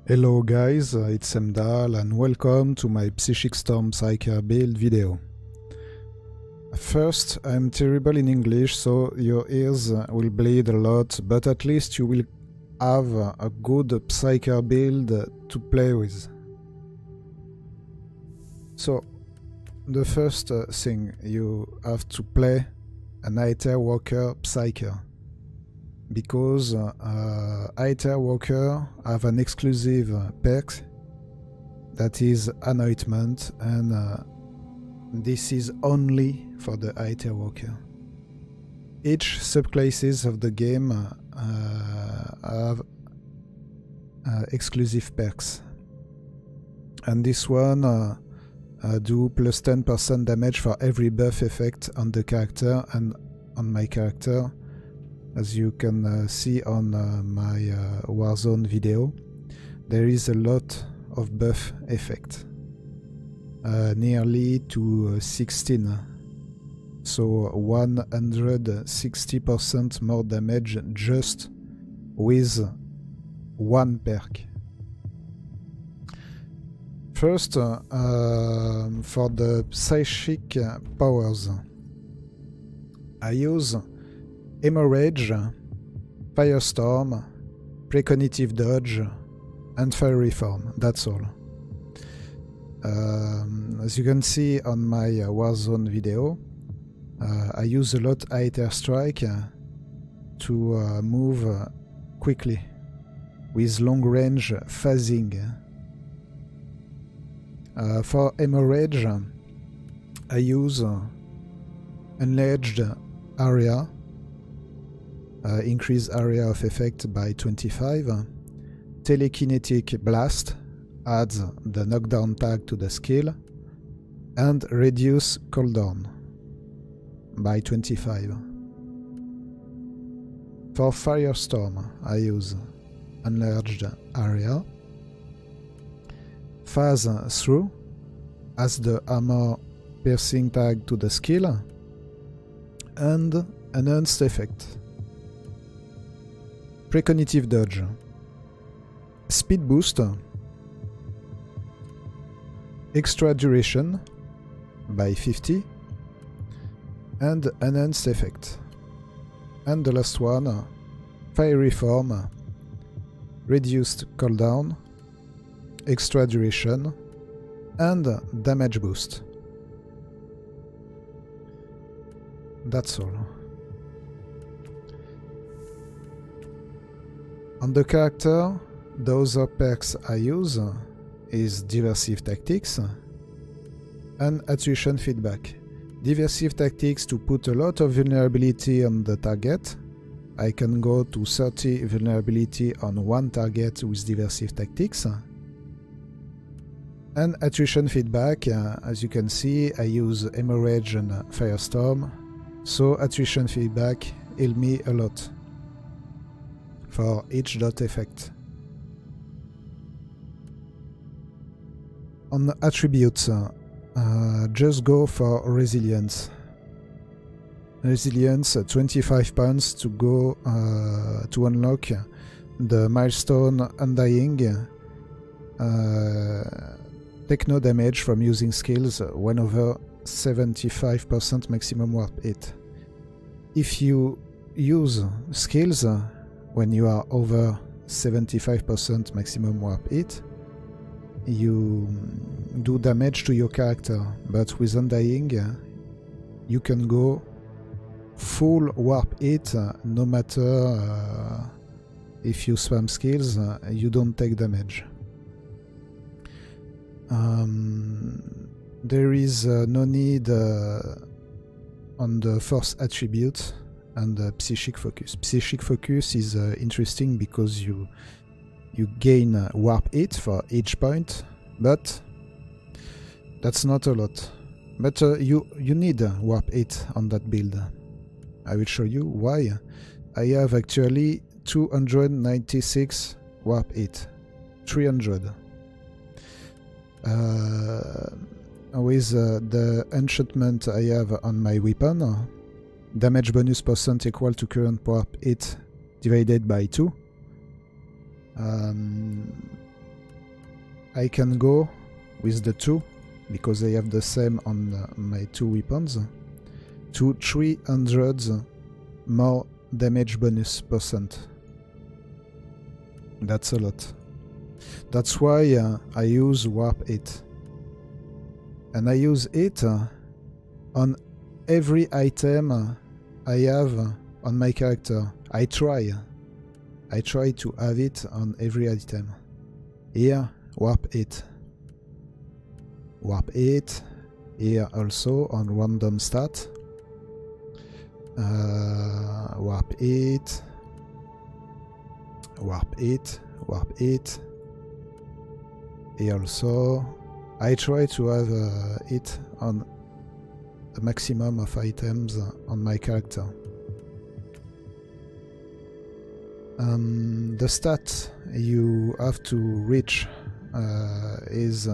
Hello guys, it's MDALL and welcome to my Psychic Storm Psyker build video. First, I'm terrible in English, so your ears will bleed a lot, but at least you will have a good Psyker build to play with. So, the first thing, you have to play an Aether Walker Psyker. Because Aether Walker have an exclusive perk that is Anointment, and this is only for the Aether Walker. Each subclasses of the game have exclusive perks, and this one do plus 10% damage for every buff effect on the character and on my character. As you can see on my Warzone video, there is a lot of buff effect, nearly to 16, so 160% more damage just with one perk. First, for the psychic powers, I use Hemorrhage, Firestorm, Precognitive Dodge, and Fiery Form. That's all. As you can see on my Warzone video, I use a lot Aether Strike to move quickly with long range phasing. For Hemorrhage, I use Enlarged Area, increase area of effect by 25, Telekinetic Blast, adds the knockdown tag to the skill, and reduce cooldown by 25. For Firestorm, I use Enlarged Area, Phase Through, adds the armor piercing tag to the skill, and Enhanced Effect. Precognitive Dodge, Speed Boost, Extra Duration by 50, and Enhanced Effect. And the last one, Fiery Form, Reduced Cooldown, Extra Duration, and Damage Boost. That's all. On the character, the other perks I use is Diversive Tactics and Attrition Feedback. Diversive Tactics to put a lot of vulnerability on the target. I can go to 30 vulnerability on one target with Diversive Tactics. And Attrition Feedback, as you can see, I use Hemorrhage and Firestorm, so Attrition Feedback heal me a lot for each dot effect. On the attributes, just go for Resilience. Resilience, 25 points to go to unlock the milestone Undying. Take no damage from using skills when over 75% maximum warp hit. If you use skills when you are over 75% maximum warp hit, you do damage to your character, but with Undying, you can go full warp hit, no matter if you spam skills, you don't take damage. There is no need on the force attribute and Psychic Focus. Psychic Focus is interesting because you gain warp hit for each point, but that's not a lot. But you need warp hit on that build. I will show you why. I have actually 296 warp hit, 300. With the enchantment I have on my weapon, damage bonus % equal to current warp hit divided by 2. I can go with the 2, because I have the same on my 2 weapons, to 300 more damage bonus %. That's a lot. That's why I use Warp 8. And I use it on every item I have on my character. I try to have it on every item. Here, Warp 8. Warp 8. Here also on random stat. Warp 8. Warp 8. Warp 8. Here also. I try to have it on the maximum of items on my character. The stat you have to reach is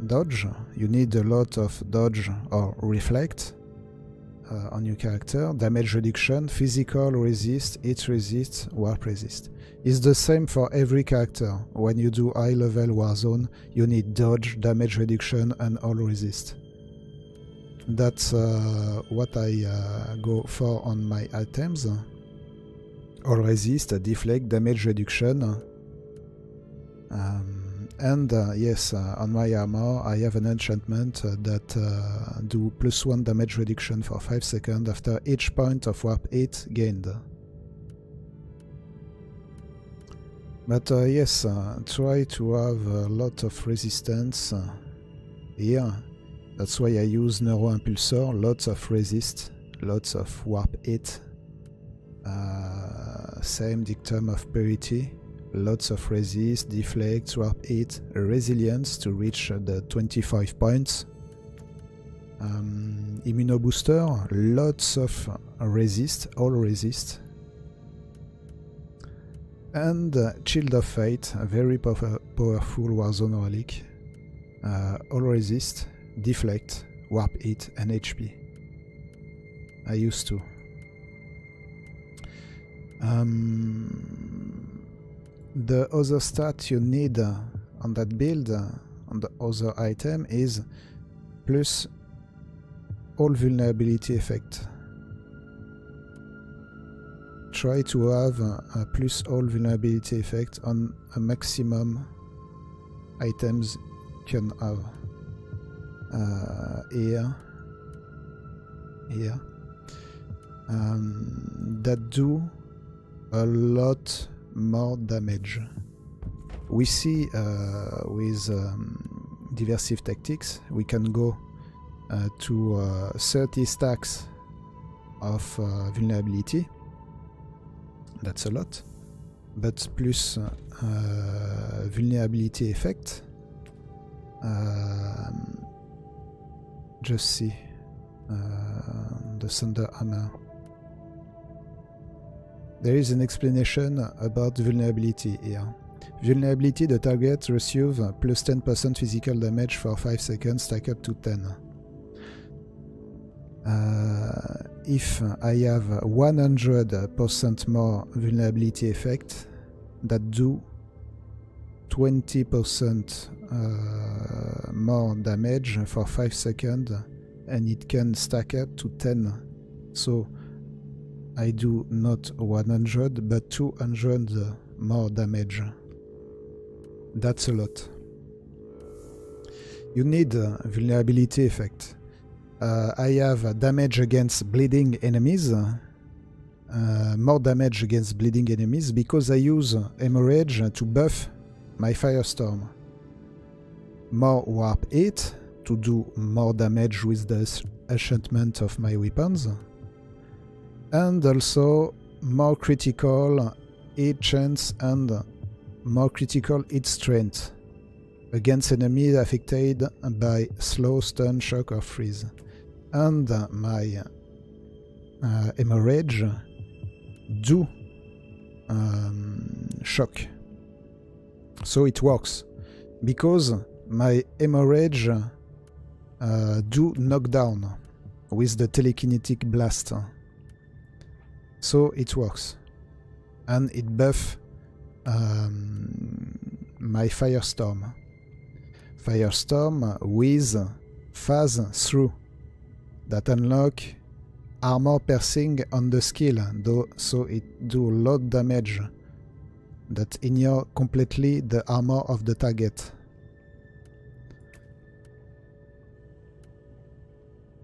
dodge. You need a lot of dodge or reflect on your character. Damage reduction, physical resist, hit resist, warp resist. It's the same for every character. When you do high level Warzone, you need dodge, damage reduction and all resist. That's what I go for on my items. All resist, deflect, damage reduction. And yes, on my armor I have an enchantment that do +1 damage reduction for 5 seconds after each point of Warp 8 gained. But yes, try to have a lot of resistance here. That's why I use Neuro Impulsor, lots of resist, lots of Warp 8. Same dictum of purity, lots of resist, deflect, Warp 8, resilience to reach the 25 points. Immuno booster, lots of resist, all resist. And Shield of Fate, a very powerful Warzone relic. All resist, deflect, Warp 8 and HP. I used to. The other stat you need on that build, on the other item, is plus all vulnerability effect. Try to have a plus all vulnerability effect on a maximum items you can have. Here. That do a lot more damage. We see with diversive tactics we can go to 30 stacks of vulnerability. That's a lot, but plus vulnerability effect. Just see the Thunder Hammer. There is an explanation about vulnerability here. Vulnerability, the target receives plus 10% physical damage for 5 seconds, stack up to 10. If I have 100% more vulnerability effect, that do 20% more damage for 5 seconds, and it can stack up to 10. So I do not 100 but 200 more damage. That's a lot. You need vulnerability effect. I have damage against bleeding enemies, more damage against bleeding enemies because I use Hemorrhage to buff my Firestorm. More Warp 8 to do more damage with the enchantment of my weapons. And also more critical hit chance and more critical hit strength against enemies affected by slow, stun, shock or freeze. And my Hemorrhage do shock. So it works because my Hemorrhage do knockdown with the telekinetic blast. So it works, and it buff my Firestorm. Firestorm with phase through that unlock armor piercing on the skill, so it do a lot damage that ignore completely the armor of the target.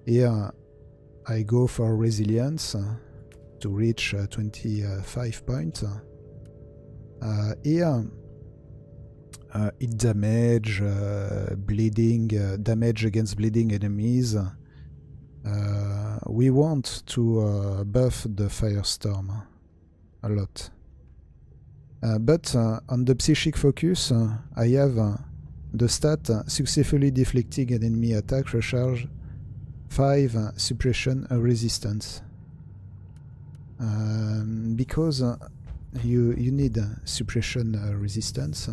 Here I go for resilience to reach 25 points. Here it damage bleeding, damage against bleeding enemies. We want to buff the Firestorm a lot. But on the psychic focus, I have the stat successfully deflecting an enemy attack recharge 5 suppression resistance. Because you need suppression resistance.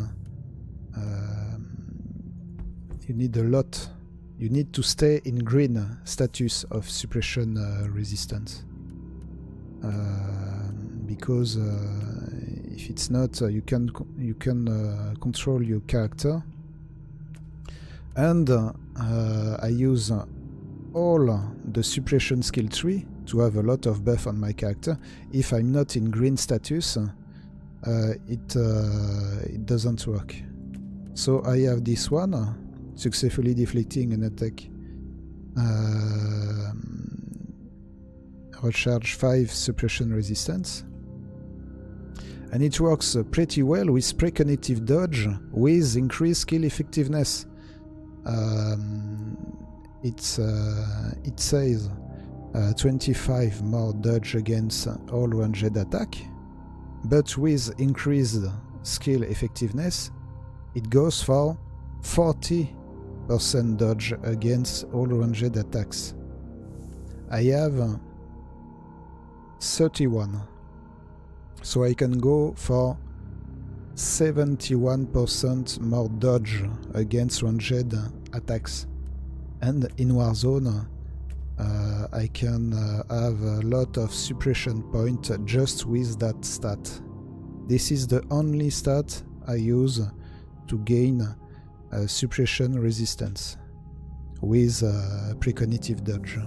You need a lot. You need to stay in green status of suppression resistance. Because if it's not, you can control your character. And I use all the suppression skill tree to have a lot of buff on my character. If I'm not in green status, it doesn't work. So I have this one, successfully deflecting an attack. Recharge 5 suppression resistance. And it works pretty well with precognitive dodge with increased skill effectiveness. It says 25 more dodge against all ranged attack, but with increased skill effectiveness, it goes for 40% dodge against all ranged attacks. I have 31, so I can go for 71% more dodge against ranged attacks. And in Warzone, I can have a lot of suppression point just with that stat. This is the only stat I use to gain suppression resistance with precognitive dodge.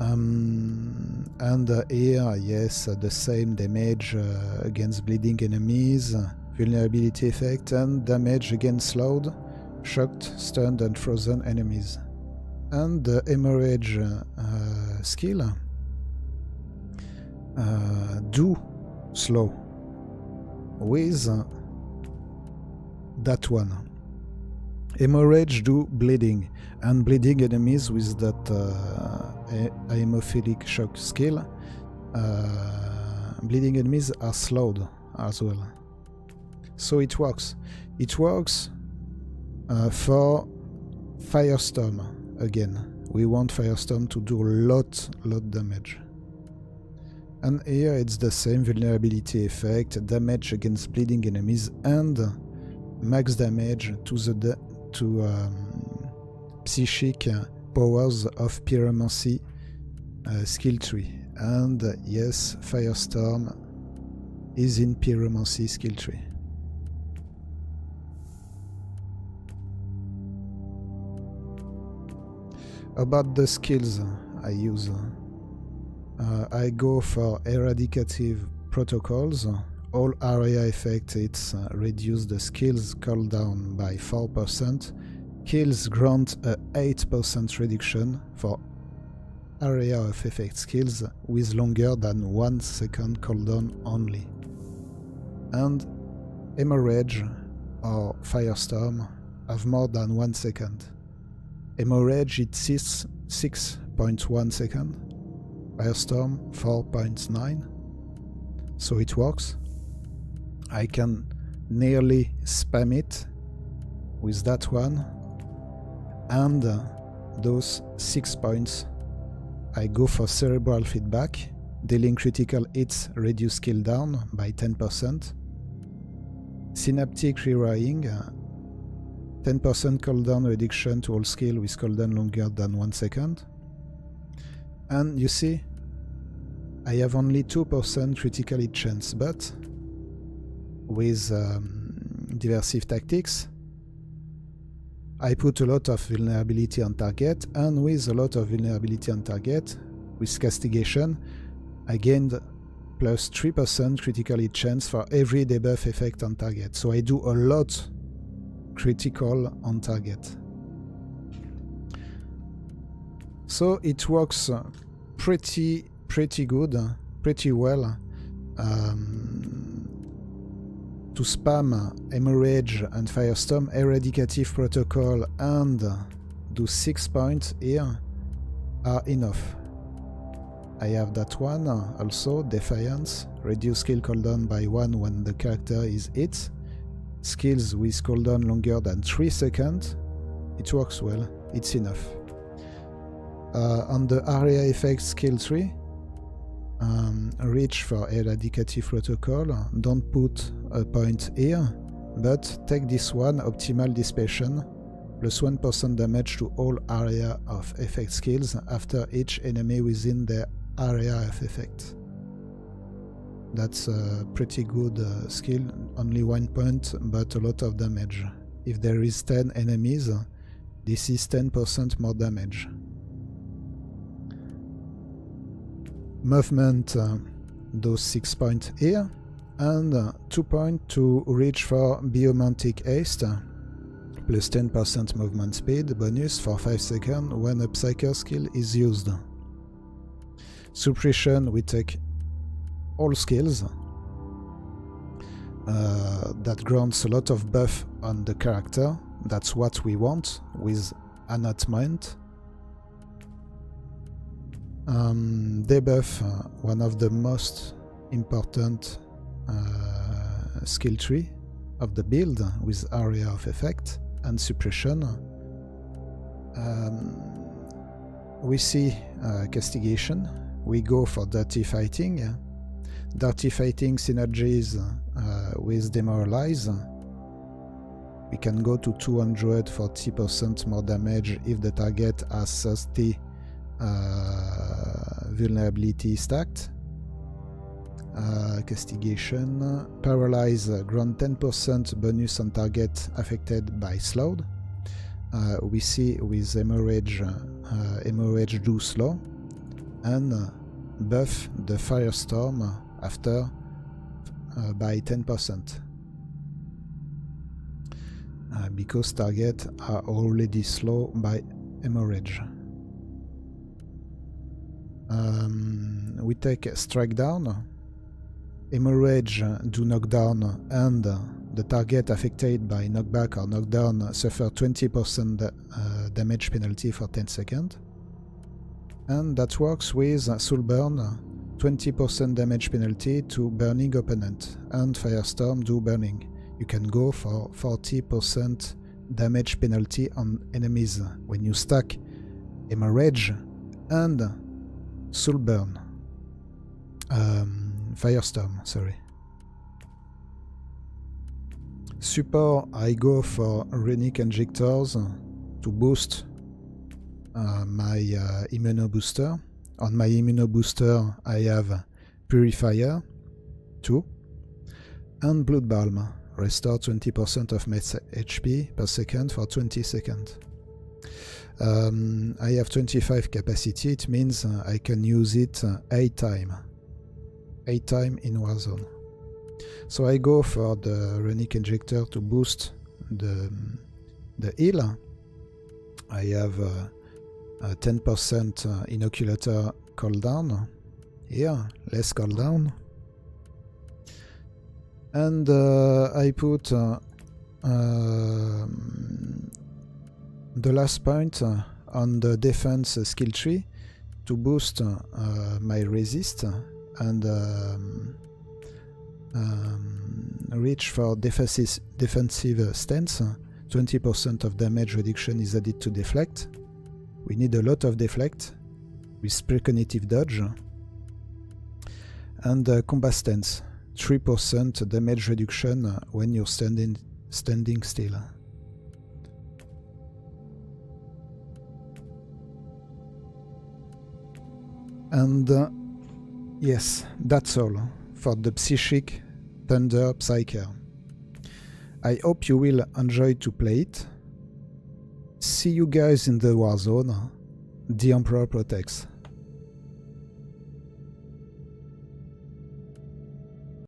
And here, yes, the same damage against bleeding enemies, vulnerability effect, and damage against slowed, shocked, stunned, and frozen enemies. And the hemorrhage skill do slow with that one. Hemorrhage do bleeding, and bleeding enemies with that hemophilic shock skill. Bleeding enemies are slowed as well. So it works. It works for Firestorm again. We want Firestorm to do a lot damage. And here it's the same vulnerability effect, damage against bleeding enemies, and max damage to psychic powers of pyromancy skill tree. And yes, Firestorm is in pyromancy skill tree. About the skills I use, I go for eradicative protocols. All area effects reduce the skills cooldown by 4%. Kills grant a 8% reduction for area of effect skills with longer than 1 second cooldown only. And hemorrhage or Firestorm have more than 1 second. Hemorrhage it 6.1 second, Firestorm 4.9, so it works. I can nearly spam it with that one, and those 6 points I go for cerebral feedback, dealing critical hits reduce skill down by 10%, synaptic rewiring, 10% cooldown reduction to all skill with cooldown longer than 1 second. And you see, I have only 2% critical hit chance, but with diversive tactics. I put a lot of vulnerability on target, and with a lot of vulnerability on target, with castigation, I gained plus 3% critical hit chance for every debuff effect on target. So I do a lot critical on target. So it works pretty good, pretty well to spam Hemorrhage and Firestorm, Eradicative Protocol, and do 6 points here are enough. I have that one also, Defiance, reduce skill cooldown by 1 when the character is hit. Skills with cooldown longer than 3 seconds. It works well, it's enough. On the area effect skill tree, reach for Eradicative Protocol, don't put a point here, but take this one, Optimal Dispersion, plus 1% damage to all area of effect skills after each enemy within the area of effect. That's a pretty good skill, only 1 point, but a lot of damage. If there is 10 enemies, this is 10% more damage. Movement does 6 points here, and 2 points to reach for Biomantic Haste, plus 10% movement speed bonus for 5 seconds when a Psyker skill is used. Suppression, we take all skills. That grants a lot of buff on the character. That's what we want with Announcement. Debuff, one of the most important skill tree of the build with area of effect and suppression. We see castigation. We go for dirty fighting. Dirty fighting synergies with demoralize. We can go to 240% more damage if the target has 30 vulnerability stacked. Castigation. Paralyze, grant 10% bonus on target affected by slowed. We see with Hemorrhage, Hemorrhage do slow. And buff the Firestorm after by 10%. Because targets are already slow by Hemorrhage. We take Strike Down. Hemorrhage do knockdown, and the target affected by knockback or knockdown suffer 20% damage penalty for 10 seconds. And that works with Soulburn, 20% damage penalty to burning opponent, and Firestorm do burning. You can go for 40% damage penalty on enemies when you stack Hemorrhage and Soulburn. Firestorm, sorry. Support, I go for Runic Injectors to boost my Immuno Booster. On my Immuno Booster I have Purifier 2 and Blood Balm. Restore 20% of my HP per second for 20 seconds. I have 25 capacity, it means I can use it 8 times. 8 times in Warzone. So I go for the Runic Injector to boost the heal. I have 10% Inoculator cooldown. Here, less cooldown. And I put the last point on the defense skill tree to boost my resist and reach for defensive stance. 20% of damage reduction is added to deflect. We need a lot of deflect with precognitive dodge. And combat stance, 3% damage reduction when you're standing still. And yes, that's all for the Psychic Thunder Psyker. I hope you will enjoy to play it. See you guys in the Warzone. The Emperor protects.